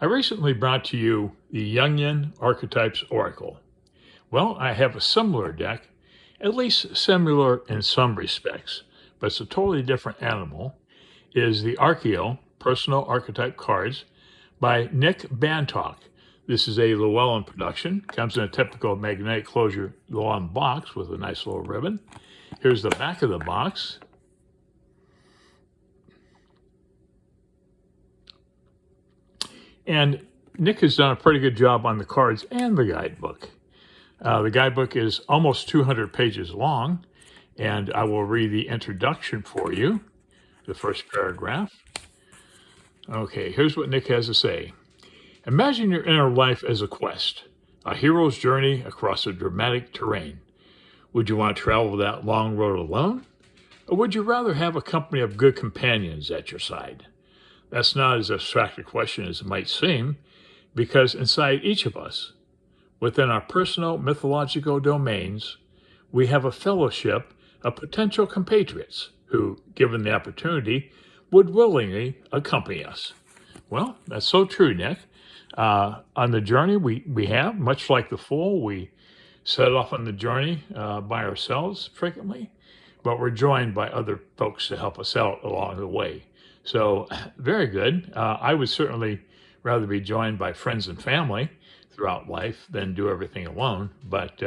I recently brought to you the Jungian Archetypes Oracle. Well, I have a similar deck, at least similar in some respects, but it's a totally different animal, is the Archeo Personal Archetype Cards by Nick Bantock. This is a LLewellyn production. Comes in a typical magnetic closure LLewellyn box with a nice little ribbon. Here's the back of the box. And Nick has done a pretty good job on the cards and the guidebook. The guidebook is almost 200 pages long, and I will read the introduction for you, the first paragraph. Okay, here's what Nick has to say. Imagine your inner life as a quest, a hero's journey across a dramatic terrain. Would you want to travel that long road alone? Or would you rather have a company of good companions at your side? That's not as abstract a question as it might seem, because inside each of us, within our personal mythological domains, we have a fellowship of potential compatriots who, given the opportunity, would willingly accompany us. Well, that's so true, Nick. On the journey we have, much like the Fool, we set off on the journey by ourselves frequently, but we're joined by other folks to help us out along the way. So, very good. I would certainly rather be joined by friends and family throughout life than do everything alone, but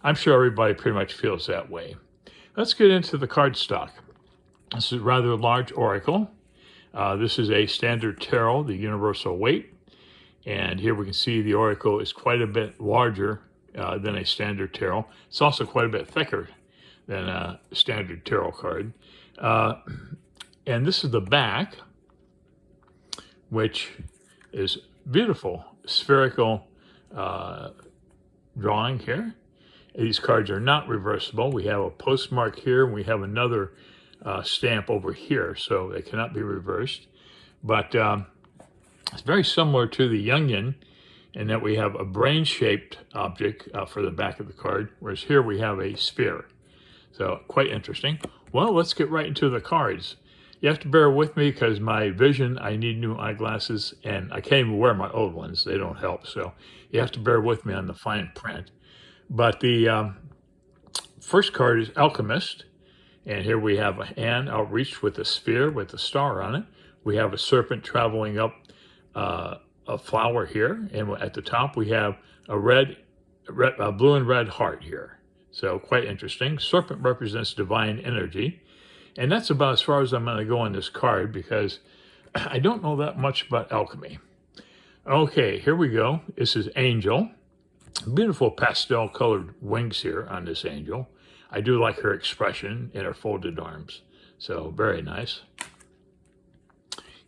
I'm sure everybody pretty much feels that way. Let's get into the card stock. This is a rather large oracle. This is a standard tarot, the universal weight, and here we can see the oracle is quite a bit larger than a standard tarot. It's also quite a bit thicker than a standard tarot card. And this is the back, which is beautiful spherical drawing here. These cards are not reversible. We have a postmark here, and we have another stamp over here, so they cannot be reversed. But it's very similar to the Jungian in that we have a brain-shaped object for the back of the card, whereas here we have a sphere. So quite interesting. Well, let's get right into the cards. You have to bear with me because my vision, I need new eyeglasses, and I can't even wear my old ones. They don't help, so you have to bear with me on the fine print. But the first card is Alchemist, and here we have a hand outreached with a sphere with a star on it. We have a serpent traveling up a flower here, and at the top we have a blue and red heart here. So quite interesting. Serpent represents divine energy. And that's about as far as I'm going to go on this card because I don't know that much about alchemy. Okay, here we go. This is Angel. Beautiful pastel colored wings here on this angel. I do like her expression in her folded arms. So very nice.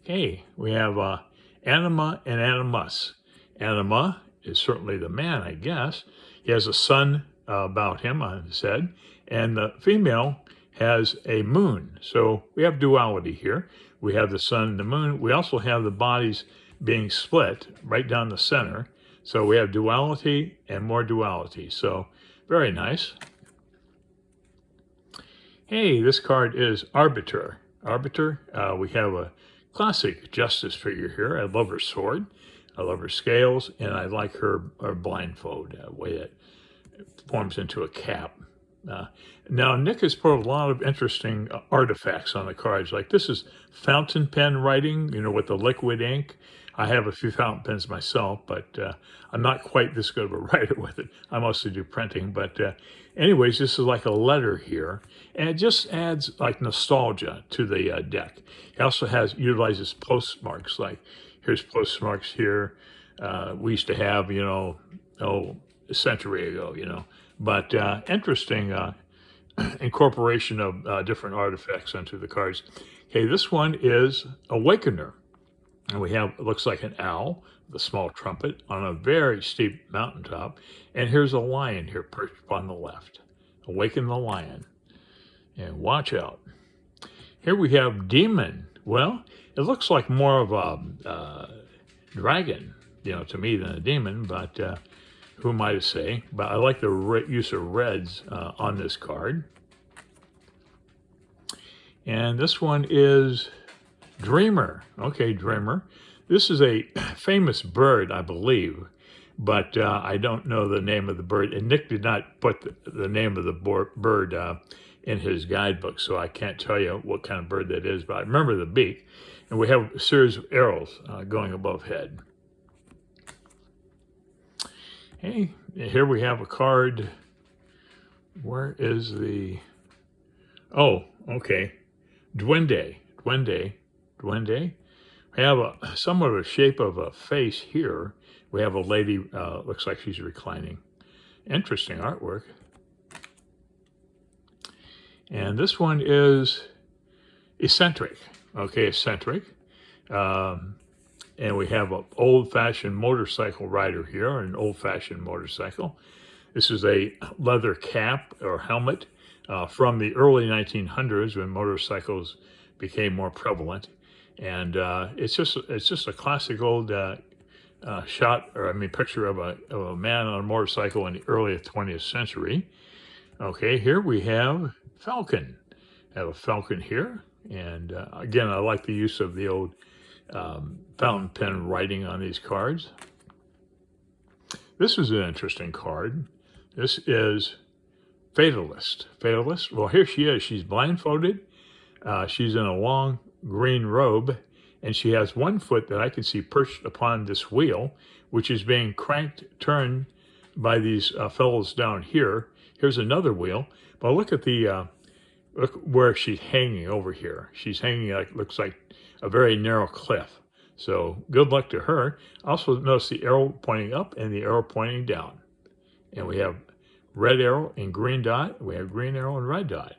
Okay, we have Anima and Animus. Anima is certainly the man, I guess. He has a sun about him on his head. And the female has a moon. So we have duality here. We have the sun and the moon. We also have the bodies being split right down the center. So we have duality and more duality. So very nice. Hey, this card is Arbiter. Arbiter, we have a classic justice figure here. I love her sword. I love her scales. And I like her blindfold, the way it forms into a cap. Now, Nick has put a lot of interesting artifacts on the cards. Like this is fountain pen writing, with the liquid ink. I have a few fountain pens myself, but I'm not quite this good of a writer with it. I mostly do printing. But anyways, this is like a letter here. And it just adds like nostalgia to the deck. It also utilizes postmarks. Like here's postmarks here. We used to have, a century ago, But interesting incorporation of different artifacts onto the cards. Okay, this one is Awakener. And we have, it looks like an owl with a small trumpet on a very steep mountaintop. And here's a lion here perched on the left. Awaken the lion. And watch out. Here we have Demon. Well, it looks like more of a dragon, to me than a demon, but who am I to say? But I like the use of reds on this card. And this one is Dreamer. Okay, Dreamer. This is a famous bird, I believe, but I don't know the name of the bird. And Nick did not put the name of the bird in his guidebook, so I can't tell you what kind of bird that is, but I remember the beak. And we have a series of arrows going above head. Hey, here we have a card. Where is the... Oh, okay. Duende. We have somewhat of a shape of a face here. We have a lady, looks like she's reclining. Interesting artwork. And this one is eccentric. Okay, eccentric. And we have an old-fashioned motorcycle rider here, an old-fashioned motorcycle. This is a leather cap or helmet from the early 1900s when motorcycles became more prevalent. And it's just a classic old picture of a man on a motorcycle in the early 20th century. Okay, here we have falcon. I have a falcon here. And again, I like the use of the old fountain pen writing on these cards. This is an interesting card. This is Fatalist. Fatalist. Well, here she is. She's blindfolded. She's in a long green robe, and she has one foot that I can see perched upon this wheel, which is being turned by these fellows down here. Here's another wheel. But look at look where she's hanging over here. She's hanging looks like a very narrow cliff. So good luck to her. Also notice the arrow pointing up and the arrow pointing down. And we have red arrow and green dot. We have green arrow and red dot.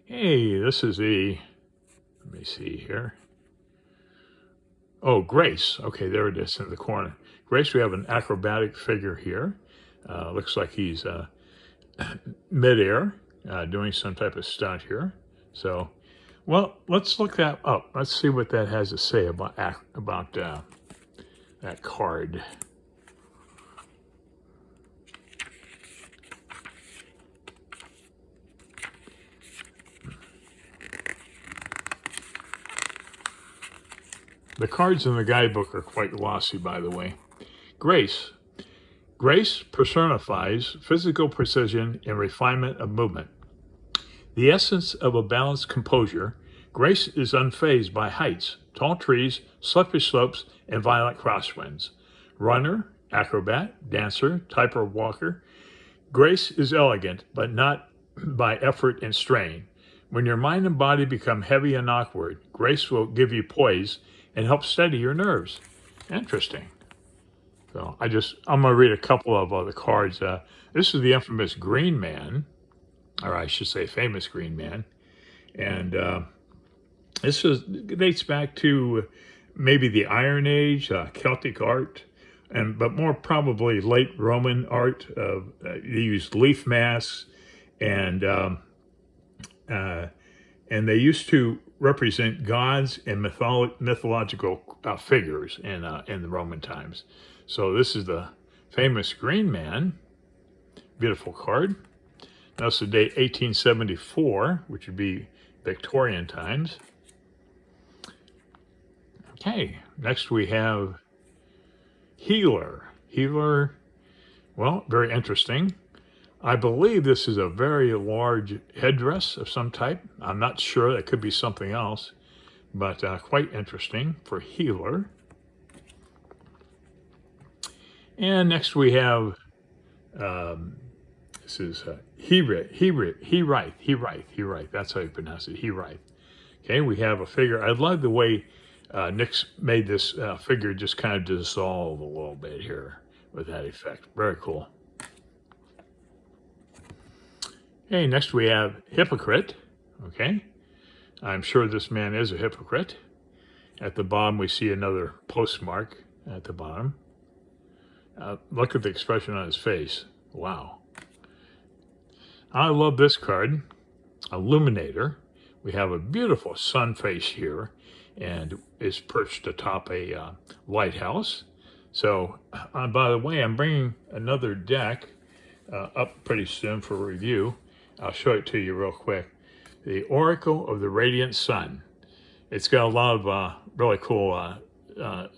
Hey, this is let me see here. Oh, Grace. Okay, there it is in the corner. Grace, we have an acrobatic figure here. Looks like he's midair, doing some type of stunt here. So, well, let's look that up. Let's see what that has to say about that card. The cards in the guidebook are quite glossy, by the way. Grace. Grace personifies physical precision and refinement of movement. The essence of a balanced composure, Grace is unfazed by heights, tall trees, slippery slopes, and violent crosswinds. Runner, acrobat, dancer, tightrope walker, Grace is elegant, but not by effort and strain. When your mind and body become heavy and awkward, Grace will give you poise and help steady your nerves. Interesting. So I'm going to read a couple of other cards. This is the infamous Green Man, or I should say famous Green Man. And this dates back to maybe the Iron Age, Celtic art, but more probably late Roman art. They used leaf masks, and they used to represent gods and mythological figures in the Roman times. So this is the famous Green Man. Beautiful card. That's the date 1874, which would be Victorian times. Okay, next we have Healer. Healer, well, very interesting. I believe this is a very large headdress of some type. I'm not sure. That could be something else, but quite interesting for Healer. And next we have, this is He-Write. That's how you pronounce it, He-Write. Okay, we have a figure. I love the way Nick's made this figure just kind of dissolve a little bit here with that effect. Very cool. Okay, next we have Hypocrite. Okay, I'm sure this man is a hypocrite. At the bottom, we see another postmark at the bottom. Look at the expression on his face. Wow. I love this card, Illuminator. We have a beautiful sun face here, and it's perched atop a lighthouse. So, by the way, I'm bringing another deck up pretty soon for review. I'll show it to you real quick. The Oracle of the Radiant Sun. It's got a lot of really cool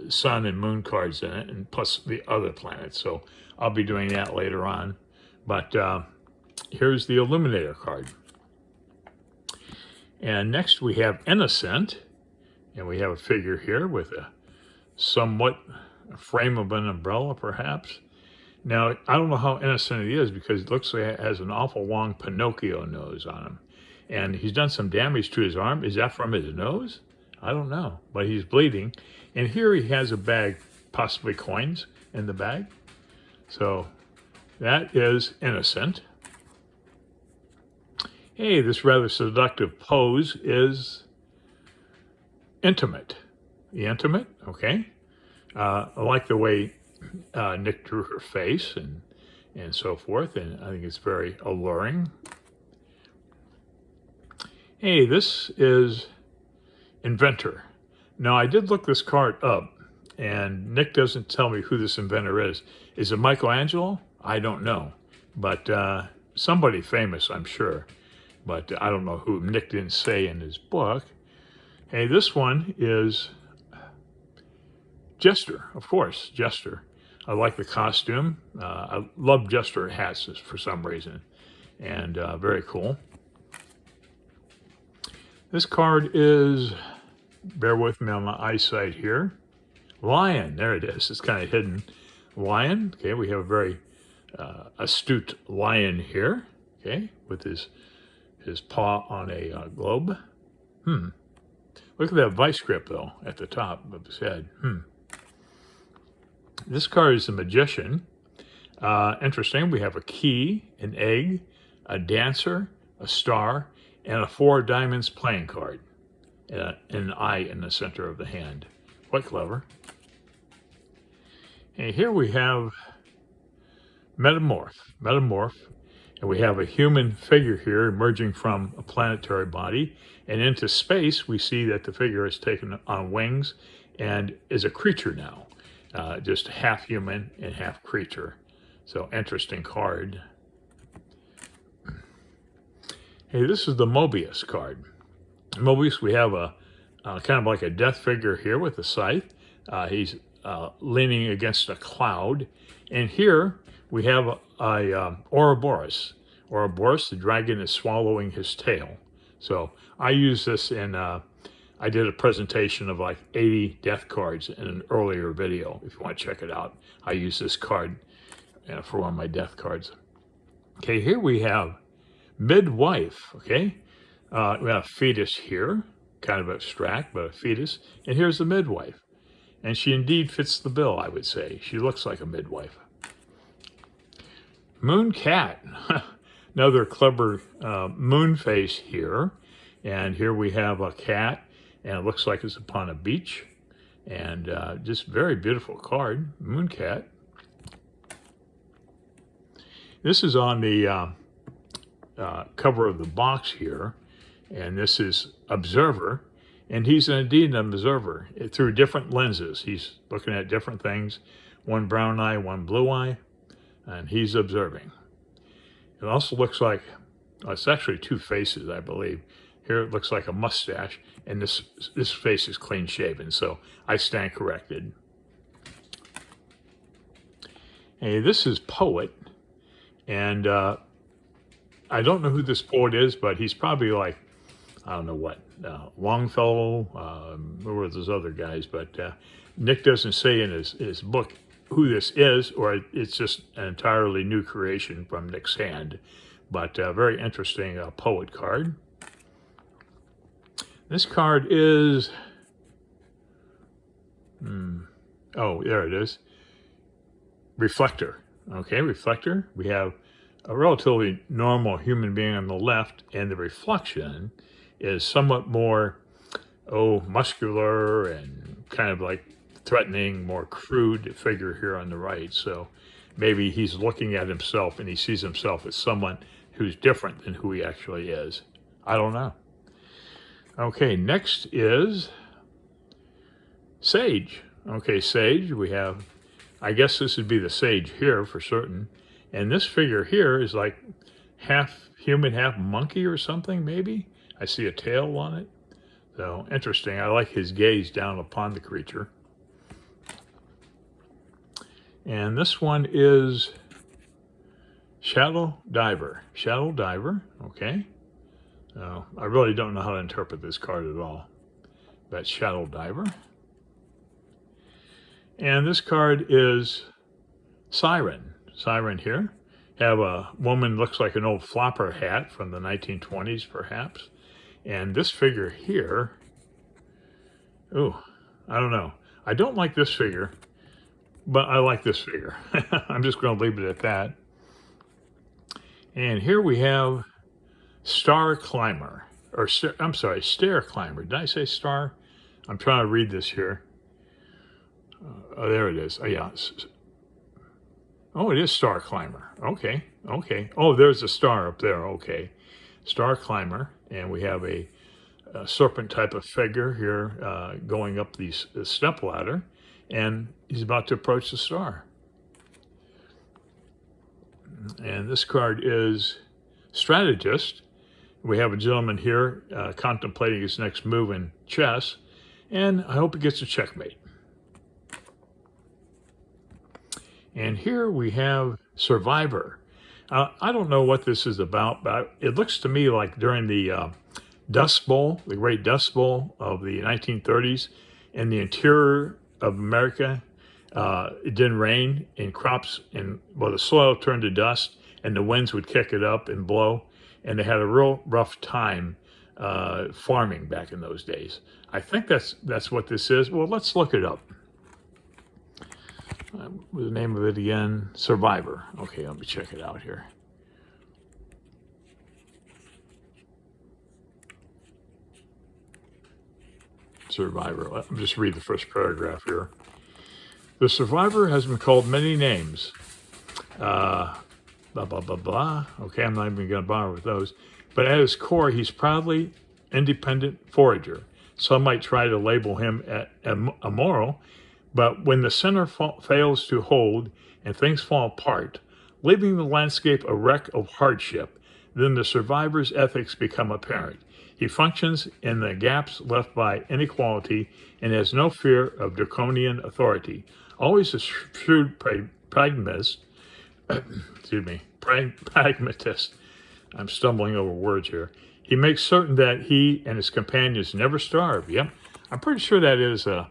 sun and moon cards in it, and plus the other planets. So I'll be doing that later on. But here's the Illuminator card. And next we have Innocent, and we have a figure here with a somewhat frame of an umbrella, perhaps. Now, I don't know how innocent he is because it looks like it has an awful long Pinocchio nose on him. And he's done some damage to his arm. Is that from his nose? I don't know, but he's bleeding. And here he has a bag, possibly coins in the bag. So that is Innocent. Hey, this rather seductive pose is Intimate. The Intimate, okay. I like the way Nick drew her face and so forth, and I think it's very alluring. Hey, this is Inventor. Now, I did look this card up, and Nick doesn't tell me who this inventor is. Is it Michelangelo? I don't know, but somebody famous, I'm sure. But I don't know who. Nick didn't say in his book. Hey, this one is Jester, of course, Jester. I like the costume. I love Jester hats for some reason, and very cool. This card is, bear with me on my eyesight here, Lion. There it is. It's kind of hidden. Lion. Okay, we have a very astute lion here. Okay, with his paw on a globe. Look at that vice grip, though, at the top of his head. This card is the Magician. Interesting. We have a key, an egg, a dancer, a star, and a 4 diamonds playing card. An eye in the center of the hand. Quite clever. And here we have Metamorph. And we have a human figure here emerging from a planetary body. And into space, we see that the figure is taken on wings and is a creature now. Just half human and half creature. So interesting card. Hey, this is the Mobius card. Mobius, we have a kind of like a death figure here with a scythe. He's leaning against a cloud. And here we have a Ouroboros. Ouroboros, the dragon, is swallowing his tail. So I use this in, I did a presentation of like 80 death cards in an earlier video. If you want to check it out, I use this card for one of my death cards. Okay, here we have Midwife, okay? We have a fetus here, kind of abstract, but a fetus. And here's the midwife. And she indeed fits the bill, I would say. She looks like a midwife. Moon Cat. Another clever moon face here. And here we have a cat, and it looks like it's upon a beach. And just very beautiful card, Moon Cat. This is on the cover of the box here, and this is Observer. And he's indeed an observer through different lenses. He's looking at different things, one brown eye, one blue eye, and he's observing. It also looks like, it's actually 2 faces, I believe. Here it looks like a mustache, and this face is clean shaven, so I stand corrected. Hey, this is Poet, and I don't know who this poet is, but he's probably like, I don't know what, Longfellow, who were those other guys, but Nick doesn't say in his book who this is, or it's just an entirely new creation from Nick's hand, but very interesting poet card. This card is, oh, there it is, Reflector. Okay, Reflector. We have a relatively normal human being on the left, and the reflection is somewhat more, muscular and kind of like threatening, more crude figure here on the right. So maybe he's looking at himself and he sees himself as someone who's different than who he actually is. I don't know. Okay, next is Sage. Okay, Sage, we have, I guess this would be the Sage here for certain. And this figure here is like half human, half monkey or something, maybe. I see a tail on it. So interesting. I like his gaze down upon the creature. And this one is Shadow Diver. Shadow Diver, okay. I really don't know how to interpret this card at all. That's Shadow Diver. And this card is Siren. Siren here. Have a woman, looks like an old flopper hat from the 1920s, perhaps. And this figure here, oh, I don't know. I don't like this figure, but I like this figure. I'm just going to leave it at that. And here we have Star Climber, or I'm sorry, Stair Climber. Did I say star? I'm trying to read this here. Oh, there it is. Oh, yeah. Oh, it is Star Climber. Okay, okay. Oh, there's a star up there. Okay. Star Climber. And we have a serpent type of figure here going up the step ladder. And he's about to approach the star. And this card is Strategist. We have a gentleman here contemplating his next move in chess. And I hope he gets a checkmate. And here we have Survivor. I don't know what this is about, but it looks to me like during the Dust Bowl, the Great Dust Bowl of the 1930s, in the interior of America, it didn't rain, and crops, the soil turned to dust, and the winds would kick it up and blow, and they had a real rough time farming back in those days. I think that's what this is. Well, let's look it up. What's the name of it again? Survivor. Okay, let me check it out here. Survivor. Let me just read the first paragraph here. The survivor has been called many names. Blah, blah, blah, blah. Okay, I'm not even going to bother with those. But at his core, he's proudly independent forager. Some might try to label him immoral, but when the center fails to hold and things fall apart, leaving the landscape a wreck of hardship, then the survivor's ethics become apparent. He functions in the gaps left by inequality and has no fear of draconian authority. Always a shrewd pragmatist. Pragmatist. I'm stumbling over words here. He makes certain that he and his companions never starve. Yep, I'm pretty sure that is a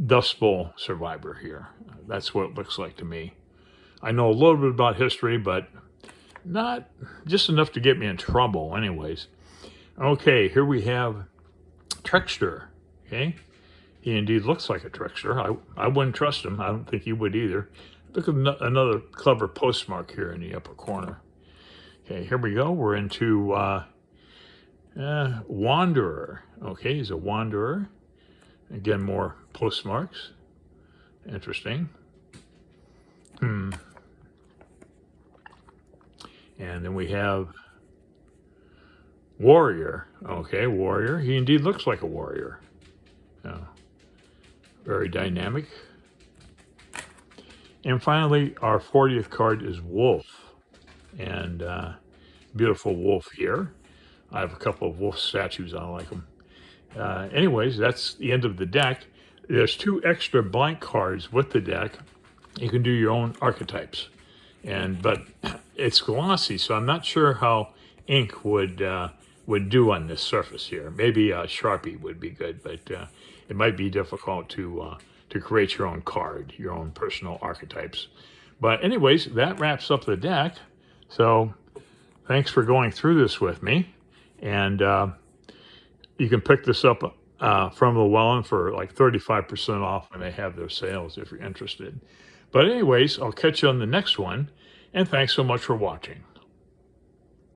Dust Bowl survivor here. That's what it looks like to me. I know a little bit about history, but not just enough to get me in trouble anyways. Okay, here we have Trickster. Okay, he indeed looks like a trickster. I wouldn't trust him. I don't think you would either. Look at another clever postmark here in the upper corner. Okay, here we go. We're into Wanderer. Okay, he's a wanderer. Again, more postmarks. Interesting. And then we have Warrior. Okay, Warrior. He indeed looks like a warrior. Very dynamic. And finally, our 40th card is Wolf. And beautiful wolf here. I have a couple of wolf statues. I like them. Anyways, that's the end of the deck. There's 2 extra blank cards with the deck. You can do your own archetypes. But it's glossy, so I'm not sure how ink would do on this surface here. Maybe a Sharpie would be good, but it might be difficult to create your own card, your own personal archetypes. But anyways, that wraps up the deck. So thanks for going through this with me. And you can pick this up from LLewellyn for like 35% off when they have their sales if you're interested. But anyways, I'll catch you on the next one. And thanks so much for watching.